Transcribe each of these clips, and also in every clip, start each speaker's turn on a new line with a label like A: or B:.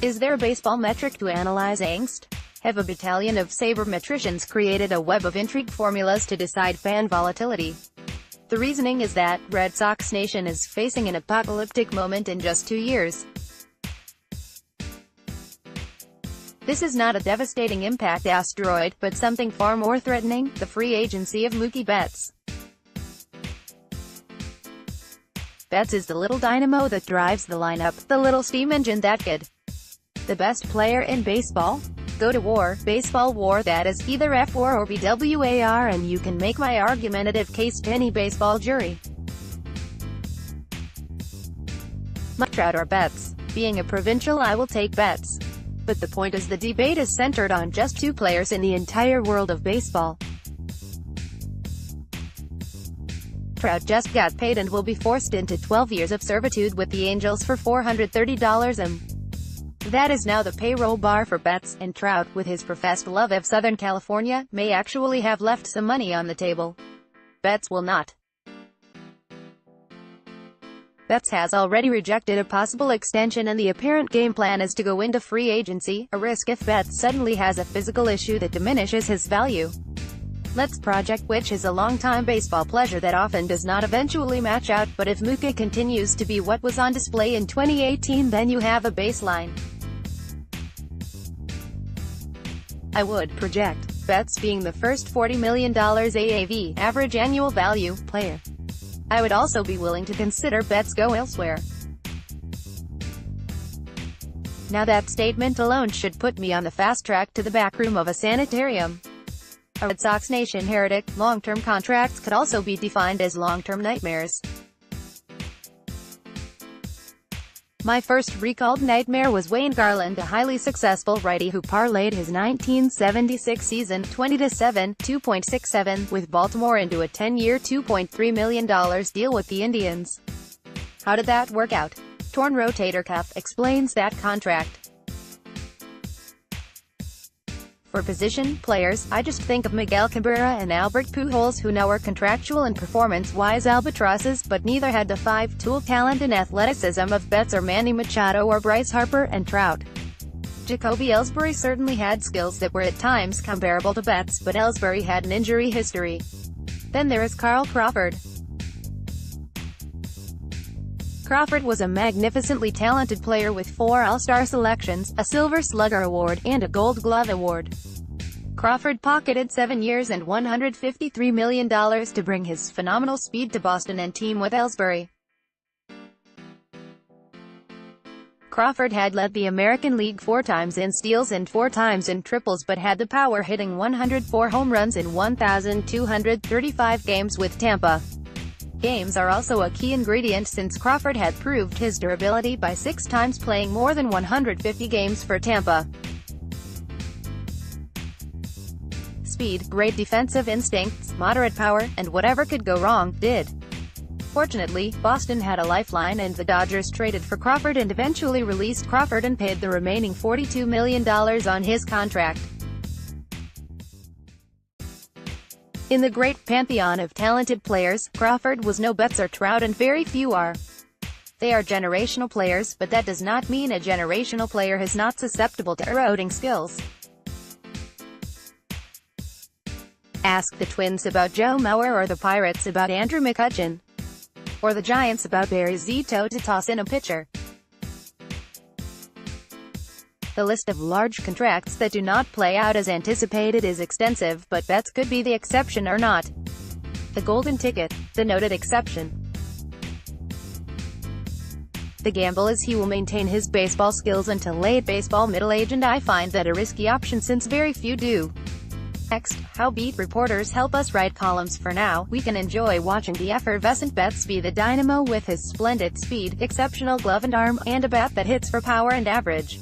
A: Is there a baseball metric to analyze angst? Have a battalion of sabermetricians created a web of intrigue formulas to decide fan volatility? The reasoning is that Red Sox Nation is facing an apocalyptic moment in just 2 years. This is not a devastating impact asteroid, but something far more threatening: the free agency of Mookie Betts. Betts is the little dynamo that drives the lineup, the little steam engine that could the best player in baseball go to war, baseball war, that is, either F war or BWAR, and you can make my argumentative case to any baseball jury. Trout or Betts? Being a provincial, I will take Betts. But the point is, the debate is centered on just 2 players in the entire world of baseball. Trout just got paid and will be forced into 12 years of servitude with the Angels for $430 a month. That is now the payroll bar for Betts, and Trout, with his professed love of Southern California, may actually have left some money on the table. Betts will not. Betts has already rejected a possible extension, and the apparent game plan is to go into free agency, a risk if Betts suddenly has a physical issue that diminishes his value. Let's project, which is a long-time baseball pleasure that often does not eventually match out, but if Mookie continues to be what was on display in 2018, then you have a baseline. I would project Betts being the first $40 million AAV, average annual value, player. I would also be willing to consider Betts go elsewhere. Now that statement alone should put me on the fast track to the back room of a sanitarium. A Red Sox Nation heretic, long-term contracts could also be defined as long-term nightmares. My first recalled nightmare was Wayne Garland, a highly successful righty who parlayed his 1976 season, 20-7, 2.67, with Baltimore into a 10-year $2.3 million deal with the Indians. How did that work out? Torn rotator cuff explains that contract. For position players, I just think of Miguel Cabrera and Albert Pujols, who now are contractual and performance-wise albatrosses, but neither had the 5-tool talent and athleticism of Betts or Manny Machado or Bryce Harper and Trout. Jacoby Ellsbury certainly had skills that were at times comparable to Betts, but Ellsbury had an injury history. Then there is Carl Crawford. Crawford was a magnificently talented player with 4 All-Star selections, a Silver Slugger Award, and a Gold Glove Award. Crawford pocketed 7 years and $153 million to bring his phenomenal speed to Boston and team with Ellsbury. Crawford had led the American League 4 times in steals and 4 times in triples, but had the power, hitting 104 home runs in 1,235 games with Tampa. Games are also a key ingredient, since Crawford had proved his durability by 6 times playing more than 150 games for Tampa. Speed, great defensive instincts, moderate power, and whatever could go wrong, did. Fortunately, Boston had a lifeline, and the Dodgers traded for Crawford and eventually released Crawford and paid the remaining $42 million on his contract. In the great pantheon of talented players, Crawford was no Betts or Trout, and very few are. They are generational players, but that does not mean a generational player is not susceptible to eroding skills. Ask the Twins about Joe Mauer, or the Pirates about Andrew McCutchen, or the Giants about Barry Zito to toss in a pitcher. The list of large contracts that do not play out as anticipated is extensive, but Betts could be the exception or not. The golden ticket, the noted exception. The gamble is he will maintain his baseball skills until late baseball middle age, and I find that a risky option since very few do. Next, how beat reporters help us write columns. For now, we can enjoy watching the effervescent Betts be the dynamo with his splendid speed, exceptional glove and arm, and a bat that hits for power and average.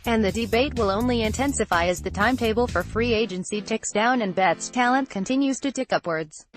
A: And the debate will only intensify as the timetable for free agency ticks down and Betts' talent continues to tick upwards.